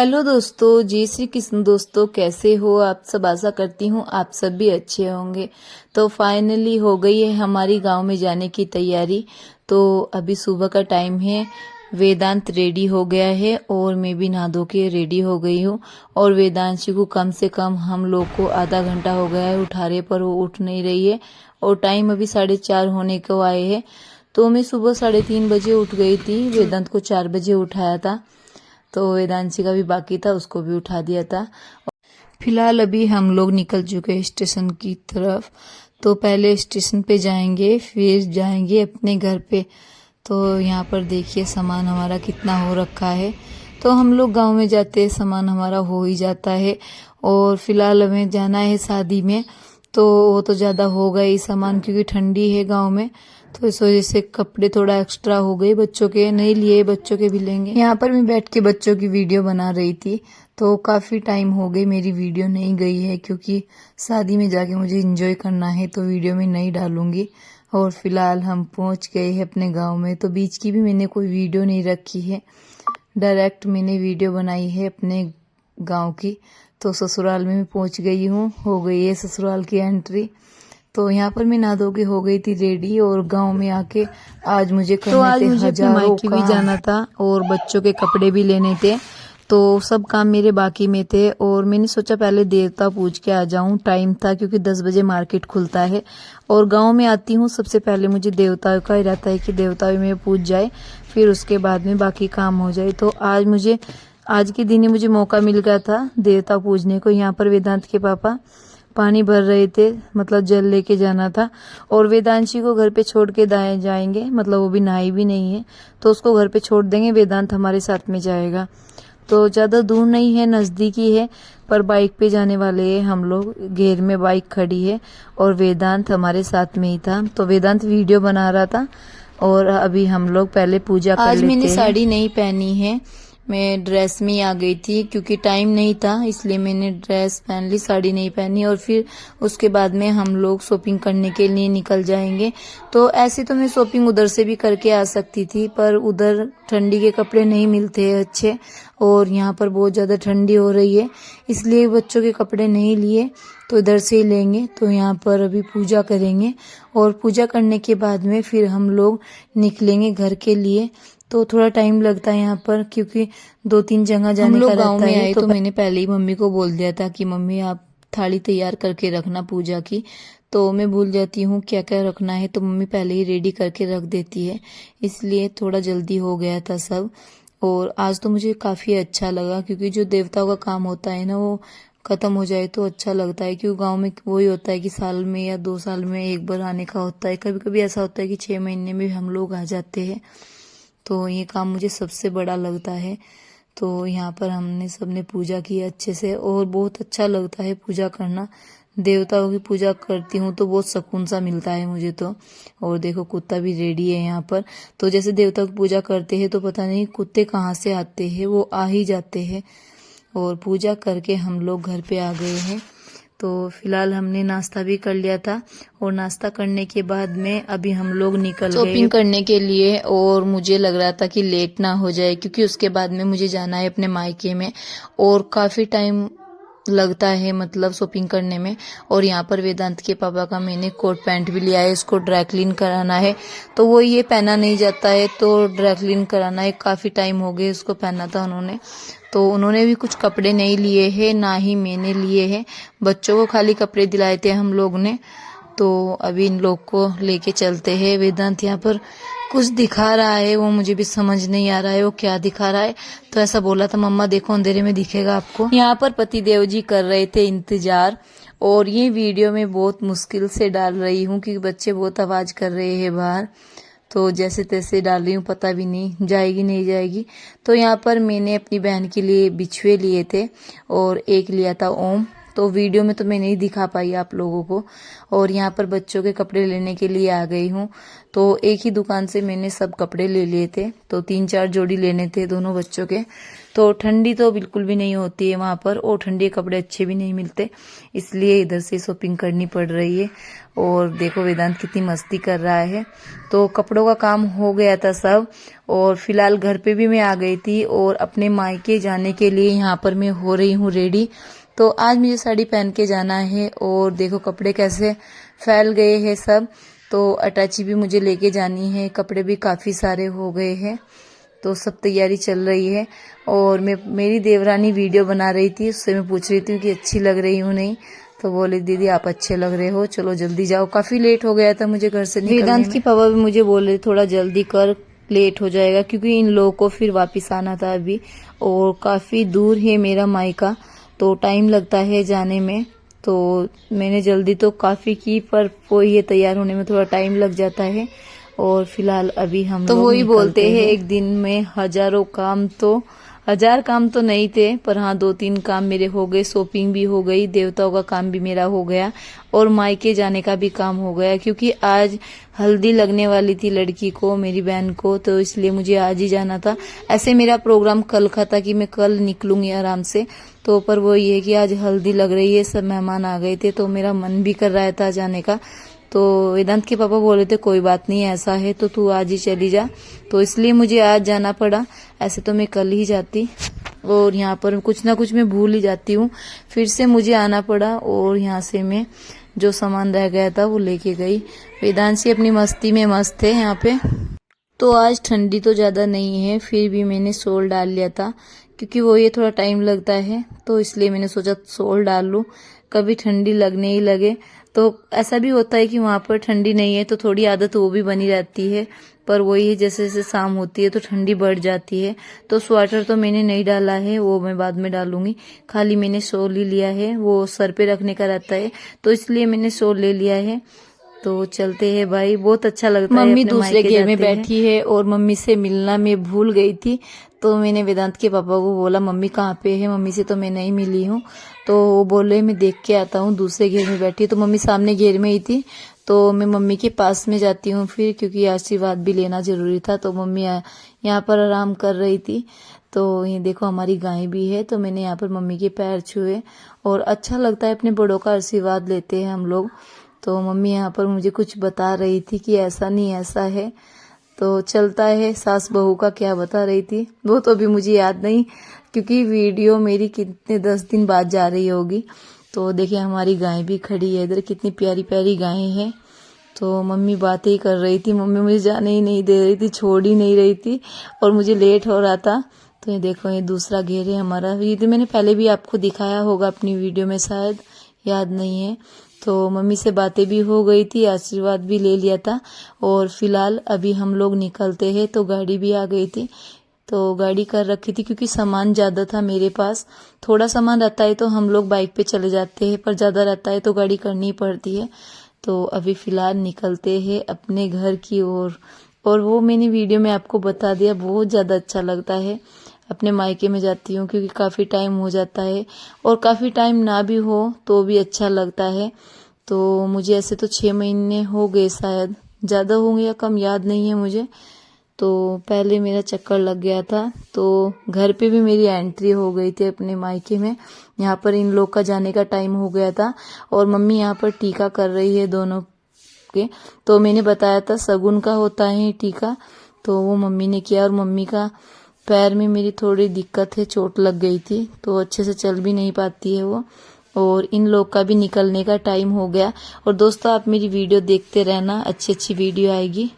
Hello दोस्तों, जय श्री कृष्ण। दोस्तों कैसे हो आप सब? आशा करती हूँ आप सब भी अच्छे होंगे। तो फाइनली हो गई है हमारी गांव में जाने की तैयारी। तो अभी सुबह का टाइम है, वेदांत रेडी हो गया है और मैं भी नहा धो के रेडी हो गई हूँ। और वेदांशी को कम से कम हम लोग को आधा घंटा हो गया है उठाने पर, वो उठ नहीं रही है और टाइम अभी 4:30 होने को आए हैं। तो मैं सुबह 3:30 बजे उठ गई थी, वेदांत को 4 बजे उठाया था। तो वेदांशी का भी बाकी था, उसको भी उठा दिया था। फिलहाल अभी हम लोग निकल चुके हैं स्टेशन की तरफ। तो पहले स्टेशन पे जाएंगे, फिर जाएंगे अपने घर पे। तो यहाँ पर देखिए सामान हमारा कितना हो रखा है। तो हम लोग गांव में जाते हैं, सामान हमारा हो ही जाता है। और फिलहाल हमें जाना है शादी में, तो वो तो ज़्यादा हो गया ही सामान, क्योंकि ठंडी है गांव में। तो इस वजह से कपड़े थोड़ा एक्स्ट्रा हो गए, बच्चों के नहीं लिए, बच्चों के भी लेंगे। यहाँ पर मैं बैठ के बच्चों की वीडियो बना रही थी। तो काफ़ी टाइम हो गई मेरी वीडियो नहीं गई है, क्योंकि शादी में जाके मुझे एंजॉय करना है, तो वीडियो में नहीं डालूंगी। और फिलहाल हम पहुंच गए हैं अपने गांव में। तो बीच की भी मैंने कोई वीडियो नहीं रखी है, डायरेक्ट मैंने वीडियो बनाई है अपने गांव की। तो ससुराल में मैं पहुंच गई हूँ, हो गई है ससुराल की एंट्री। तो यहाँ पर मैं नहा धो के हो गई थी रेडी। और गांव में आके आज मुझे करने थे हजारों मायके भी जाना था और बच्चों के कपड़े भी लेने थे। तो सब काम मेरे बाकी में थे और मैंने सोचा पहले देवता पूज के आ जाऊं। टाइम था क्योंकि 10 बजे मार्केट खुलता है और गांव में आती हूँ सबसे पहले मुझे देवता का ही रहता है कि देवता में पूज जाए, फिर उसके बाद में बाकी काम हो जाए। तो आज के दिन ही मुझे मौका मिल गया था देवता पूजने को। यहाँ पर वेदांत के पापा पानी भर रहे थे, मतलब जल लेके जाना था। और वेदांशी को घर पे छोड़ के दाएं जाएंगे, मतलब वो भी नहाई भी नहीं है, तो उसको घर पे छोड़ देंगे, वेदांत हमारे साथ में जाएगा। तो ज़्यादा दूर नहीं है, नज़दीकी है, पर बाइक पे जाने वाले हैं हम लोग। घेर में बाइक खड़ी है और वेदांत हमारे साथ में ही था। तो वेदांत वीडियो बना रहा था और अभी हम लोग पहले पूजा कर लेते हैं। आज मैंने साड़ी नहीं पहनी है, मैं ड्रेस में आ गई थी, क्योंकि टाइम नहीं था इसलिए मैंने ड्रेस पहन ली, साड़ी नहीं पहनी। और फिर उसके बाद में हम लोग शॉपिंग करने के लिए निकल जाएंगे। तो ऐसे तो मैं शॉपिंग उधर से भी करके आ सकती थी, पर उधर ठंडी के कपड़े नहीं मिलते हैं अच्छे, और यहाँ पर बहुत ज़्यादा ठंडी हो रही है, इसलिए बच्चों के कपड़े नहीं लिए, तो इधर से ही लेंगे। तो यहाँ पर अभी पूजा करेंगे और पूजा करने के बाद में फिर हम लोग निकलेंगे घर के लिए। तो थोड़ा टाइम लगता है यहाँ पर, क्योंकि 2-3 जगह जाने का रहता है। गाँव में आए तो मैंने पहले ही मम्मी को बोल दिया था कि मम्मी आप थाली तैयार करके रखना पूजा की। तो मैं भूल जाती हूँ क्या क्या रखना है, तो मम्मी पहले ही रेडी करके रख देती है, इसलिए थोड़ा जल्दी हो गया था सब। और आज तो मुझे काफ़ी अच्छा लगा, क्योंकि जो देवताओं का काम होता है ना, वो खत्म हो जाए तो अच्छा लगता है। क्योंकि गांव में वही होता है कि साल में या 2 साल में एक बार आने का होता है, कभी कभी ऐसा होता है कि 6 महीने में हम लोग आ जाते हैं। तो ये काम मुझे सबसे बड़ा लगता है। तो यहाँ पर हमने सबने पूजा की अच्छे से, और बहुत अच्छा लगता है पूजा करना। देवताओं की पूजा करती हूँ तो बहुत सुकून सा मिलता है मुझे तो। और देखो कुत्ता भी रेडी है यहाँ पर। तो जैसे देवता की पूजा करते हैं तो पता नहीं कुत्ते कहाँ से आते हैं, वो आ ही जाते हैं। और पूजा करके हम लोग घर पे आ गए हैं। तो फिलहाल हमने नाश्ता भी कर लिया था, और नाश्ता करने के बाद में अभी हम लोग निकल गए शॉपिंग करने के लिए। और मुझे लग रहा था कि लेट ना हो जाए, क्योंकि उसके बाद में मुझे जाना है अपने मायके में, और काफ़ी टाइम लगता है मतलब शॉपिंग करने में। और यहाँ पर वेदांत के पापा का मैंने कोट पैंट भी लिया है, इसको ड्राई क्लीन कराना है। तो वो ये पहना नहीं जाता है, तो ड्राई क्लीन कराना है। काफ़ी टाइम हो गए उसको पहना था उन्होंने। तो उन्होंने भी कुछ कपड़े नहीं लिए हैं, ना ही मैंने लिए हैं, बच्चों को खाली कपड़े दिलाए थे हम लोग ने। तो अभी इन लोग को लेके चलते हैं। वेदांत यहाँ पर कुछ दिखा रहा है, वो मुझे भी समझ नहीं आ रहा है वो क्या दिखा रहा है। तो ऐसा बोला था मम्मा देखो अंधेरे में दिखेगा आपको। यहाँ पर पतिदेव जी कर रहे थे इंतजार, और ये वीडियो में बहुत मुश्किल से डाल रही हूँ, क्योंकि बच्चे बहुत आवाज़ कर रहे हैं बाहर। तो जैसे तैसे डाल रही हूँ, पता भी नहीं जाएगी नहीं जाएगी। तो यहाँ पर मैंने अपनी बहन के लिए बिछुए लिए थे, और एक लिया था ओम, तो वीडियो में तो मैं नहीं दिखा पाई आप लोगों को। और यहाँ पर बच्चों के कपड़े लेने के लिए आ गई हूँ। तो एक ही दुकान से मैंने सब कपड़े ले लिए थे, तो 3-4 जोड़ी लेने थे दोनों बच्चों के। तो ठंडी तो बिल्कुल भी नहीं होती है वहाँ पर, और ठंडी कपड़े अच्छे भी नहीं मिलते, इसलिए इधर से शॉपिंग करनी पड़ रही है। और देखो वेदांत कितनी मस्ती कर रहा है। तो कपड़ों का काम हो गया था सब, और फिलहाल घर पे भी मैं आ गई थी, और अपने मायके जाने के लिए यहाँ पर मैं हो रही हूँ रेडी। तो आज मुझे साड़ी पहन के जाना है, और देखो कपड़े कैसे फैल गए हैं सब। तो अटैची भी मुझे लेके जानी है, कपड़े भी काफ़ी सारे हो गए हैं। तो सब तैयारी चल रही है। और मेरी देवरानी वीडियो बना रही थी, उससे मैं पूछ रही थी कि अच्छी लग रही हूँ नहीं। तो बोले दीदी आप अच्छे लग रहे हो, चलो जल्दी जाओ, काफ़ी लेट हो गया था मुझे घर से निकलने में। वेदांत की पापा भी मुझे बोले थोड़ा जल्दी कर, लेट हो जाएगा, क्योंकि इन लोगों को फिर वापस आना था अभी, और काफ़ी दूर है मेरा मायका, तो टाइम लगता है जाने में। तो मैंने जल्दी तो काफ़ी की, पर वो ये तैयार होने में थोड़ा टाइम लग जाता है। और फिलहाल अभी हम तो वही बोलते हैं एक दिन में हजारों काम, तो 1000 काम तो नहीं थे, पर हाँ 2-3 काम मेरे हो गए। शॉपिंग भी हो गई, देवताओं का काम भी मेरा हो गया, और मायके जाने का भी काम हो गया, क्योंकि आज हल्दी लगने वाली थी लड़की को, मेरी बहन को, तो इसलिए मुझे आज ही जाना था। ऐसे मेरा प्रोग्राम कल का था कि मैं कल निकलूंगी आराम से, तो पर वो ये है कि आज हल्दी लग रही है, सब मेहमान आ गए थे, तो मेरा मन भी कर रहा था जाने का। तो वेदांत के पापा बोले थे कोई बात नहीं, ऐसा है तो तू आज ही चली जा, तो इसलिए मुझे आज जाना पड़ा, ऐसे तो मैं कल ही जाती। और यहाँ पर कुछ ना कुछ मैं भूल ही जाती हूँ, फिर से मुझे आना पड़ा, और यहाँ से मैं जो सामान रह गया था वो लेके गई। वेदांशी अपनी मस्ती में मस्त है यहाँ पे। तो आज ठंडी तो ज़्यादा नहीं है, फिर भी मैंने सोल डाल लिया था, क्योंकि वो ये थोड़ा टाइम लगता है, तो इसलिए मैंने सोचा सोल डाल लूँ, कभी ठंडी लगने ही लगे। तो ऐसा भी होता है कि वहाँ पर ठंडी नहीं है, तो थोड़ी आदत वो भी बनी रहती है, पर वही है जैसे जैसे शाम होती है तो ठंडी बढ़ जाती है। तो स्वेटर तो मैंने नहीं डाला है, वो मैं बाद में डालूंगी, खाली मैंने शॉल ही लिया है, वो सर पे रखने का रहता है, तो इसलिए मैंने शॉल ले लिया है। तो चलते हैं भाई, बहुत अच्छा लगता है। मम्मी दूसरे घेर में बैठी है, और मम्मी से मिलना मैं भूल गई थी, तो मैंने वेदांत के पापा को बोला मम्मी कहाँ पे है, मम्मी से तो मैं नहीं मिली हूँ। तो वो बोले मैं देख के आता हूँ, दूसरे घेर में बैठी है, तो मम्मी सामने घेर में ही थी, तो मैं मम्मी के पास में जाती हूँ फिर, क्योंकि आशीर्वाद भी लेना जरूरी था। तो मम्मी यहाँ पर आराम कर रही थी। तो ये देखो हमारी गाय भी है, तो मैंने यहाँ पर मम्मी के पैर छुए, और अच्छा लगता है, अपने बड़ों का आशीर्वाद लेते हैं हम लोग। तो मम्मी यहाँ पर मुझे कुछ बता रही थी कि ऐसा नहीं ऐसा है, तो चलता है, सास बहू का क्या बता रही थी वो तो अभी मुझे याद नहीं, क्योंकि वीडियो मेरी कितने 10 दिन बाद जा रही होगी। तो देखिए हमारी गाय भी खड़ी है इधर, कितनी प्यारी प्यारी गायें हैं। तो मम्मी बातें ही कर रही थी, मम्मी मुझे जाने ही नहीं दे रही थी, छोड़ ही नहीं रही थी, और मुझे लेट हो रहा था। तो ये देखो ये दूसरा घेर है हमारा, ये तो मैंने पहले भी आपको दिखाया होगा अपनी वीडियो में, शायद याद नहीं है। तो मम्मी से बातें भी हो गई थी, आशीर्वाद भी ले लिया था, और फिलहाल अभी हम लोग निकलते हैं। तो गाड़ी भी आ गई थी, तो गाड़ी कर रखी थी, क्योंकि सामान ज़्यादा था मेरे पास। थोड़ा सामान रहता है तो हम लोग बाइक पे चले जाते हैं, पर ज़्यादा रहता है तो गाड़ी करनी पड़ती है। तो अभी फ़िलहाल निकलते हैं अपने घर की ओर। और वो मैंने वीडियो में आपको बता दिया, बहुत ज़्यादा अच्छा लगता है, अपने मायके में जाती हूँ, क्योंकि काफ़ी टाइम हो जाता है, और काफ़ी टाइम ना भी हो तो भी अच्छा लगता है। तो मुझे ऐसे तो 6 महीने हो गए, शायद ज़्यादा होंगे या कम, याद नहीं है मुझे। तो पहले मेरा चक्कर लग गया था, तो घर पे भी मेरी एंट्री हो गई थी अपने मायके में। यहाँ पर इन लोग का जाने का टाइम हो गया था, और मम्मी यहाँ पर टीका कर रही है दोनों के। तो मैंने बताया था शगुन का होता है टीका, तो वो मम्मी ने किया। और मम्मी का पैर में मेरी थोड़ी दिक्कत है, चोट लग गई थी, तो अच्छे से चल भी नहीं पाती है वो। और इन लोग का भी निकलने का टाइम हो गया। और दोस्तों आप मेरी वीडियो देखते रहना, अच्छी अच्छी वीडियो आएगी।